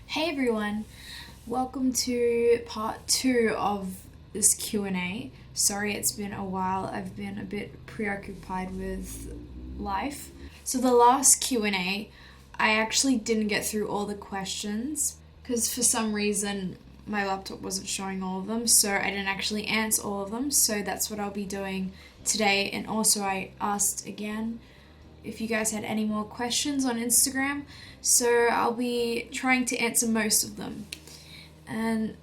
Hey everyone, welcome to part 2 of this Q&A. Sorry it's been a while, I've been a bit preoccupied with life. So the last Q&A, I actually didn't get through all the questions because for some reason my laptop wasn't showing all of them, so I didn't actually answer all of them, so that's what I'll be doing today. And also I asked again if you guys had any more questions on Instagram, so I'll be trying to answer most of them. And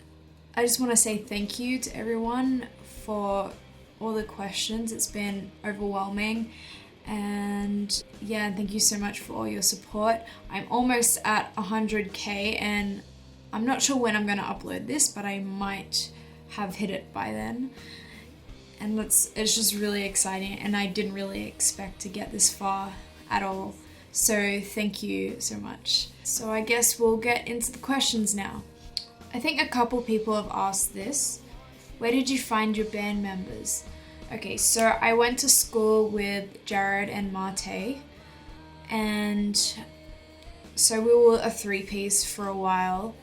I just want to say thank you to everyone for all the questions. It's been overwhelming, and yeah, thank you so much for all your support. I'm almost at 100k, and I'm not sure when I'm going to upload this, but I might have hit it by then. And it's just really exciting, and I didn't really expect to get this far at all. So thank you so much. So I guess we'll get into the questions now. I think a couple people have asked this. Where did you find your band members? Okay, so I went to school with Jared and Mate, and so we were a three-piece for a while,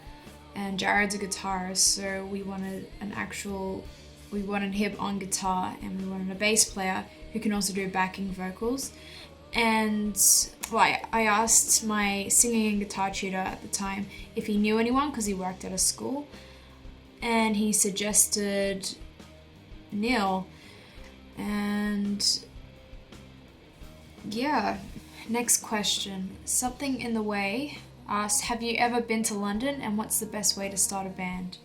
and Jared's a guitarist, so we wanted him on guitar, and we wanted a bass player who can also do backing vocals. And I asked my singing and guitar tutor at the time if he knew anyone because he worked at a school, and he suggested Neil. And yeah, next question. Something in the Way asked, have you ever been to London, and what's the best way to start a band?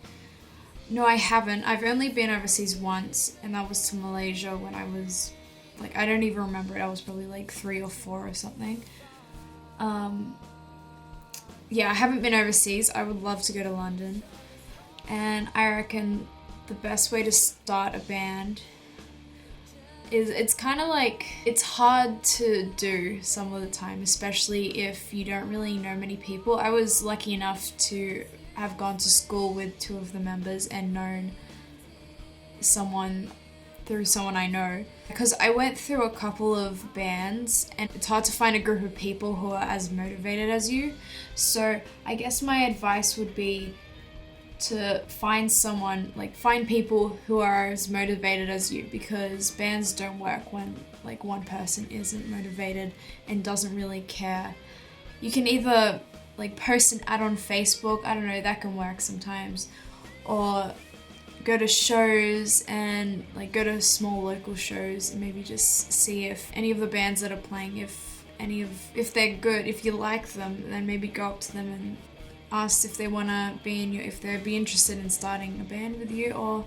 No, I haven't. I've only been overseas once, and that was to Malaysia when I was, I don't even remember it. I was probably 3 or 4 or something. Yeah, I haven't been overseas. I would love to go to London. And I reckon the best way to start a band is, it's hard to do some of the time, especially if you don't really know many people. I was lucky enough to have gone to school with 2 of the members and known someone through someone I know. Because I went through a couple of bands, and it's hard to find a group of people who are as motivated as you. So I guess my advice would be to find people who are as motivated as you, because bands don't work when one person isn't motivated and doesn't really care. You can either post an ad on Facebook, I don't know, that can work sometimes, or go to shows and go to small local shows and maybe just see if any of the bands that are playing, if they're good, if you like them, then maybe go up to them and ask if they want to if they'd be interested in starting a band with you. Or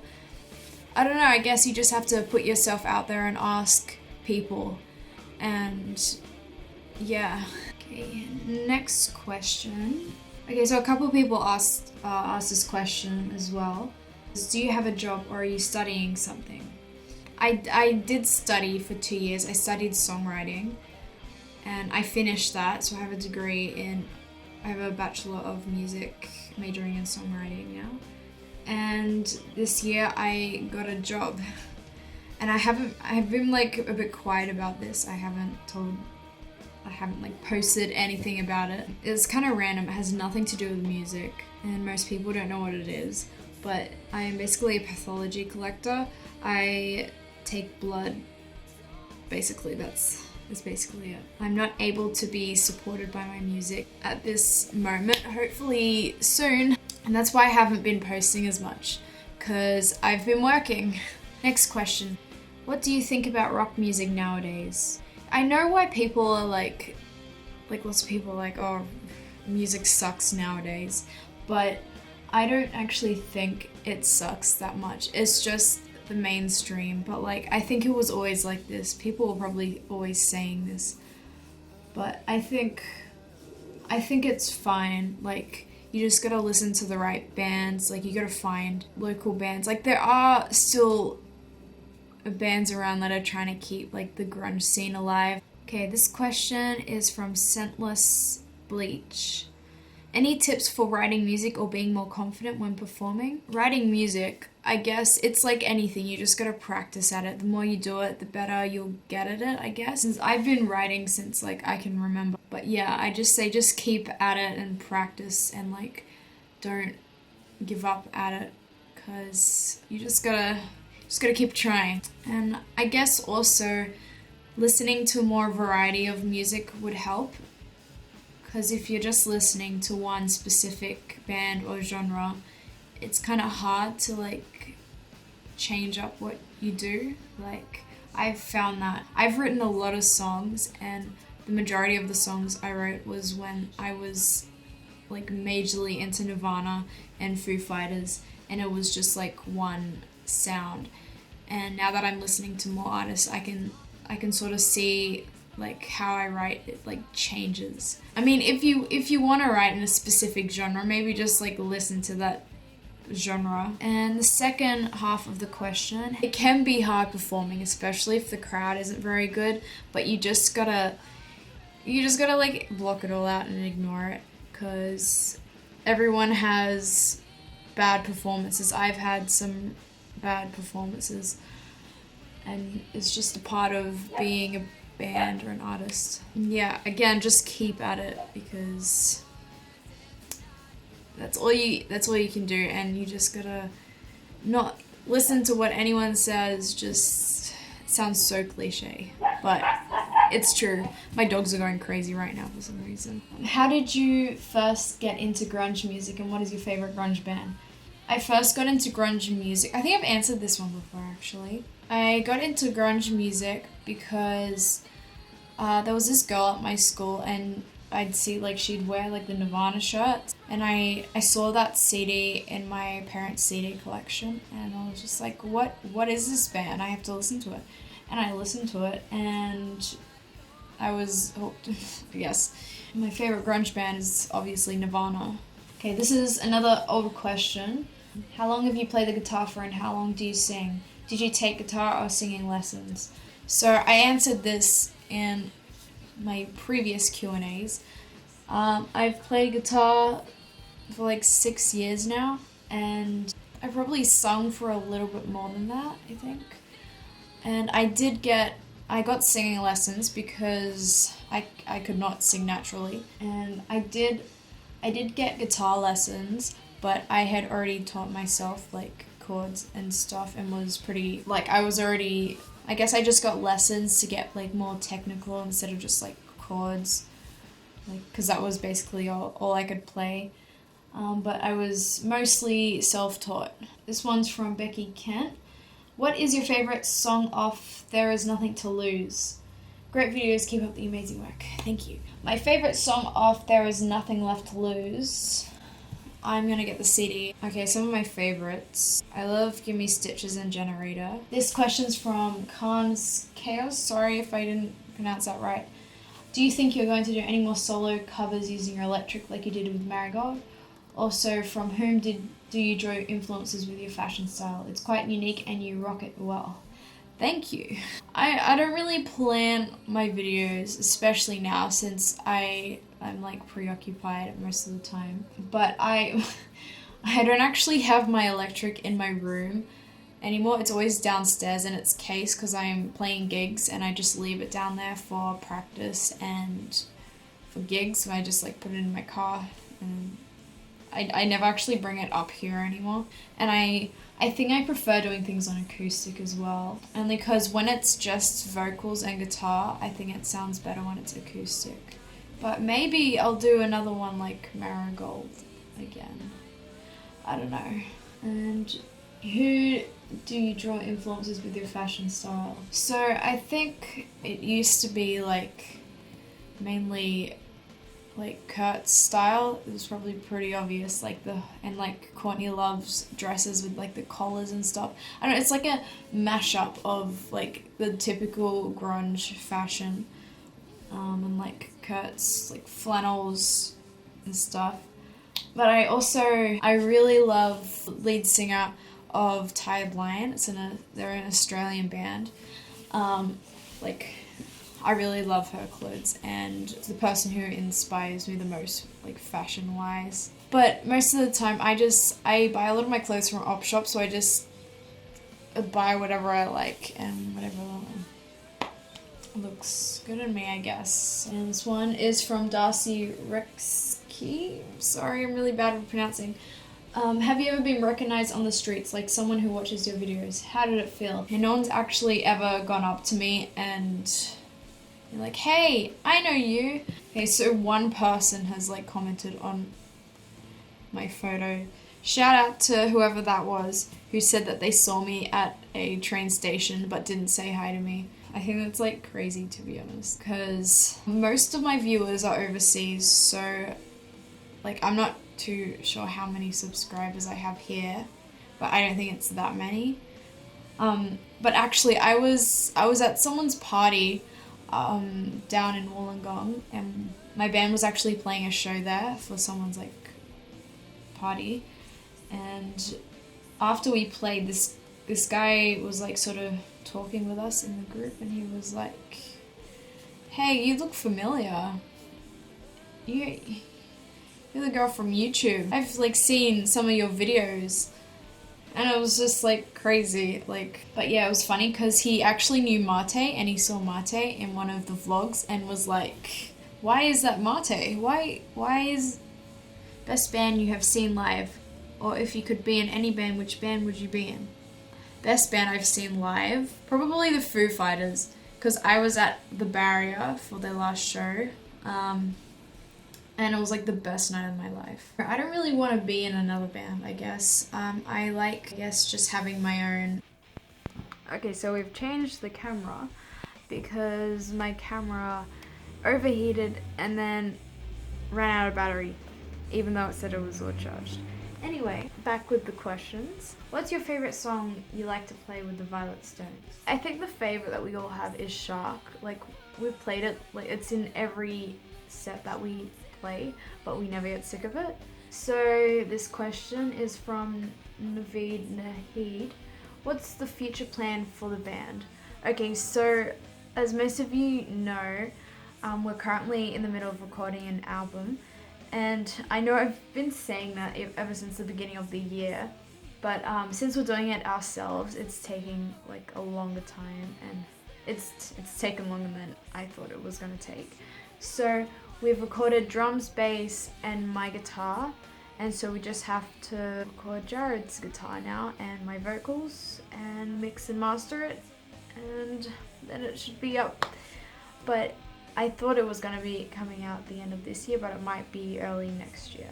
I don't know, I guess you just have to put yourself out there and ask people. And yeah. Okay, next question. Okay, so a couple of people asked this question as well. Do you have a job, or are you studying something? I did study for 2 years. I studied songwriting, and I finished that, so I have a Bachelor of Music majoring in songwriting now. And this year I got a job, and I've been a bit quiet about this. I haven't posted anything about it. It's kind of random. It has nothing to do with music, and most people don't know what it is. But I am basically a pathology collector. I take blood. Basically, that's basically it. I'm not able to be supported by my music at this moment. Hopefully soon. And that's why I haven't been posting as much, because I've been working. Next question. What do you think about rock music nowadays? I know why people are lots of people are oh, music sucks nowadays, but I don't actually think it sucks that much. It's just the mainstream, but I think it was always like this. People were probably always saying this, but I think it's fine. You just gotta listen to the right bands. You gotta find local bands. There are still bands around that are trying to keep the grunge scene alive. Okay, this question is from Scentless Bleach. Any tips for writing music or being more confident when performing? Writing music, I guess it's like anything. You just gotta practice at it. The more you do it, the better you'll get at it, I guess. Since I've been writing since like I can remember. But yeah, I just say just keep at it and practice and like don't give up at it because you just gotta keep trying. And I guess also listening to more variety of music would help because if you're just listening to one specific band or genre, it's kind of hard to like change up what you do. Like I've found that I've written a lot of songs, and the majority of the songs I wrote was when I was like majorly into Nirvana and Foo Fighters, and it was just like one sound. And now that I'm listening to more artists, I can sort of see like how I write it like changes. I mean, if you want to write in a specific genre, maybe just like listen to that genre. And the second half of the question, it can be hard performing, especially if the crowd isn't very good, but you just gotta like block it all out and ignore it, because everyone has bad performances. I've had some bad performances, and it's just a part of being a band or an artist. And yeah, again, just keep at it, because that's all you can do, and you just gotta not listen to what anyone says. Just, it sounds so cliche, but it's true. My dogs are going crazy right now for some reason. How did you first get into grunge music, and what is your favorite grunge band? I first got into grunge music. I think I've answered this one before, actually. I got into grunge music because there was this girl at my school, and I'd see like she'd wear like the Nirvana shirts, and I saw that CD in my parents' CD collection, and I was just like, what is this band? I have to listen to it. And I listened to it, and I was hooked. Yes. My favorite grunge band is obviously Nirvana. Okay, this is another old question. How long have you played the guitar for, and how long do you sing? Did you take guitar or singing lessons? So I answered this in my previous Q&As. I've played guitar for like 6 years now, and I probably sung for a little bit more than that, I think. And I got singing lessons because I could not sing naturally, and I did get guitar lessons, but I had already taught myself like chords and stuff, and was pretty like I guess I just got lessons to get like more technical instead of just like chords, like because that was basically all I could play. But I was mostly self-taught. This one's from Becky Kent. What is your favorite song off There Is Nothing to Lose? Great videos, keep up the amazing work. Thank you. My favorite song off There Is Nothing Left to Lose. I'm gonna get the CD. Okay, some of my favorites. I love Gimme Stitches and Generator. This question's from Khan's Chaos. Sorry if I didn't pronounce that right. Do you think you're going to do any more solo covers using your electric like you did with Marigold? Also, from whom do you draw influences with your fashion style? It's quite unique and you rock it well. Thank you. I don't really plan my videos, especially now since I'm like preoccupied most of the time. But I don't actually have my electric in my room anymore. It's always downstairs in its case because I'm playing gigs, and I just leave it down there for practice and for gigs. So I just like put it in my car, and I never actually bring it up here anymore. And I think I prefer doing things on acoustic as well. Only because when it's just vocals and guitar, I think it sounds better when it's acoustic. But maybe I'll do another one like Marigold again. I don't know. And who do you draw influences with your fashion style? So I think it used to be like mainly like Kurt's style. It was probably pretty obvious, like like Courtney Love's dresses with like the collars and stuff. I don't know, it's like a mashup of like the typical grunge fashion, and like Kurt's like flannels and stuff. But I really love lead singer of Tired Lion. They're an Australian band. Like I really love her clothes, and the person who inspires me the most, like fashion wise. But most of the time I buy a lot of my clothes from op shop, so I just buy whatever I like and whatever looks good on me, I guess. And this one is from Darcy Rexkey. Sorry, I'm really bad at pronouncing. Have you ever been recognized on the streets, like someone who watches your videos? How did it feel? And no one's actually ever gone up to me and you're like, hey, I know you. Okay, so one person has like commented on my photo. Shout out to whoever that was who said that they saw me at a train station but didn't say hi to me. I think that's like crazy, to be honest, because most of my viewers are overseas, so like I'm not too sure how many subscribers I have here, but I don't think it's that many. But actually I was at someone's party down in Wollongong, and my band was actually playing a show there for someone's like party, and after we played, this guy was like sort of talking with us in the group, and he was like, hey, you look familiar, you're the girl from YouTube, I've like seen some of your videos. And it was just like crazy, like, but yeah, it was funny because he actually knew Mate, and he saw Mate in one of the vlogs and was like, why is that Mate? Why is best band you have seen live? Or if you could be in any band, which band would you be in? Best band I've seen live? Probably the Foo Fighters, because I was at the Barrier for their last show. And it was like the best night of my life. I don't really want to be in another band, I guess. I like, I guess, just having my own. Okay, so we've changed the camera because my camera overheated and then ran out of battery, even though it said it was all charged. Anyway, back with the questions. What's your favorite song you like to play with the Violet Stones? I think the favorite that we all have is Shark. Like, we've played it, like it's in every set that we play, but we never get sick of it. So this question is from Naveed Nahid. What's the future plan for the band? Okay, so as most of you know, we're currently in the middle of recording an album, and I know I've been saying that ever since the beginning of the year, but since we're doing it ourselves, it's taking like a longer time, and it's taken longer than I thought it was going to take. So we've recorded drums, bass, and my guitar, and so we just have to record Jared's guitar now and my vocals and mix and master it, and then it should be up. But I thought it was going to be coming out at the end of this year, but it might be early next year.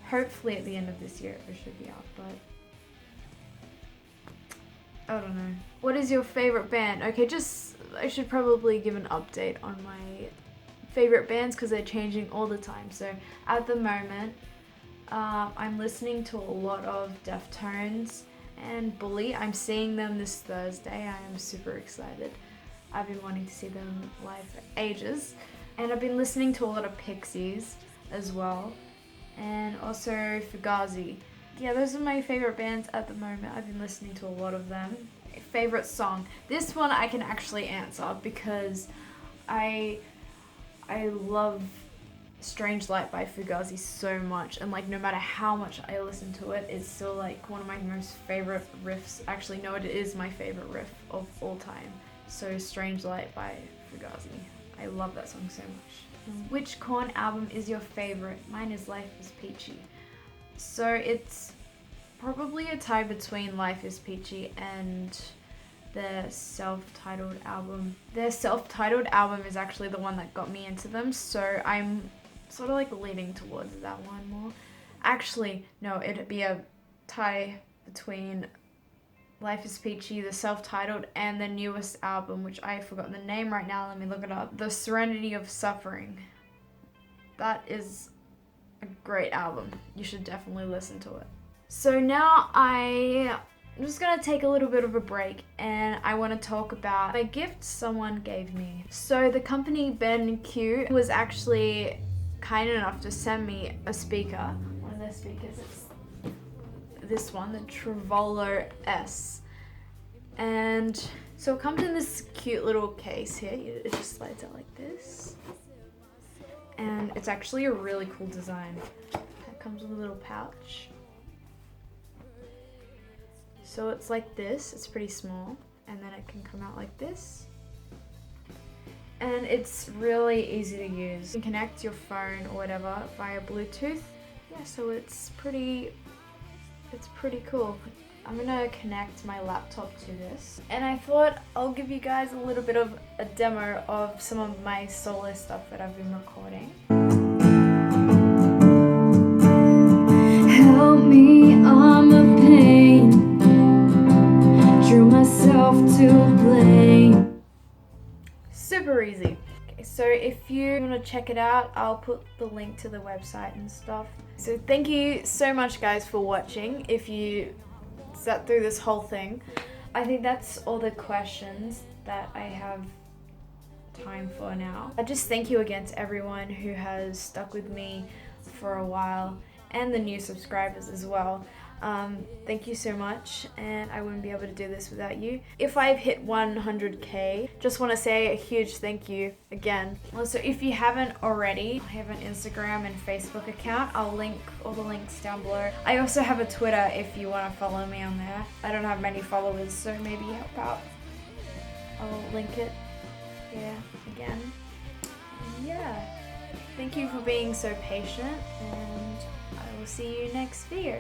Hopefully at the end of this year it should be out, but I don't know. What is your favorite band? Okay, I should probably give an update on my favorite bands because they're changing all the time. So at the moment, I'm listening to a lot of Deftones and Bully. I'm seeing them this Thursday. I am super excited. I've been wanting to see them live for ages. And I've been listening to a lot of Pixies as well, and also Fugazi. Yeah, those are my favorite bands at the moment. I've been listening to a lot of them. Favorite song? This one I can actually answer because I love Strange Light by Fugazi so much, and like no matter how much I listen to it, it's still like one of my most favorite riffs. Actually, no, it is my favorite riff of all time. So Strange Light by Fugazi. I love that song so much. Which Korn album is your favorite? Mine is Life is Peachy. So it's probably a tie between Life is Peachy and their self-titled album. Their self-titled album is actually the one that got me into them, so I'm sort of like leaning towards that one more. Actually, no, it'd be a tie between Life is Peachy, the self-titled, and the newest album, which I forgot the name right now, let me look it up. The Serenity of Suffering. That is a great album. You should definitely listen to it. So now I'm just gonna take a little bit of a break, and I want to talk about a gift someone gave me. So the company Ben&Q was actually kind enough to send me a speaker. One of their speakers, it's this one, the Trevolo S. And So it comes in this cute little case here. It just slides out like this. And it's actually a really cool design. It comes with a little pouch. So it's like this, it's pretty small. And then it can come out like this. And it's really easy to use. You can connect your phone or whatever via Bluetooth. Yeah, so it's pretty cool. I'm gonna connect my laptop to this. And I thought I'll give you guys a little bit of a demo of some of my solo stuff that I've been recording. Help me, I'm a pain. Drew myself to blame. Super easy. Okay, so if you want to check it out, I'll put the link to the website and stuff. So thank you so much guys for watching. If you sat through this whole thing, I think that's all the questions that I have time for now. I just thank you again to everyone who has stuck with me for a while and the new subscribers as well. Thank you so much, and I wouldn't be able to do this without you. If I've hit 100k, just want to say a huge thank you again. Also, if you haven't already, I have an Instagram and Facebook account. I'll link all the links down below. I also have a Twitter if you want to follow me on there. I don't have many followers, so maybe help out. I'll link it here again. And yeah, thank you for being so patient, and I will see you next video.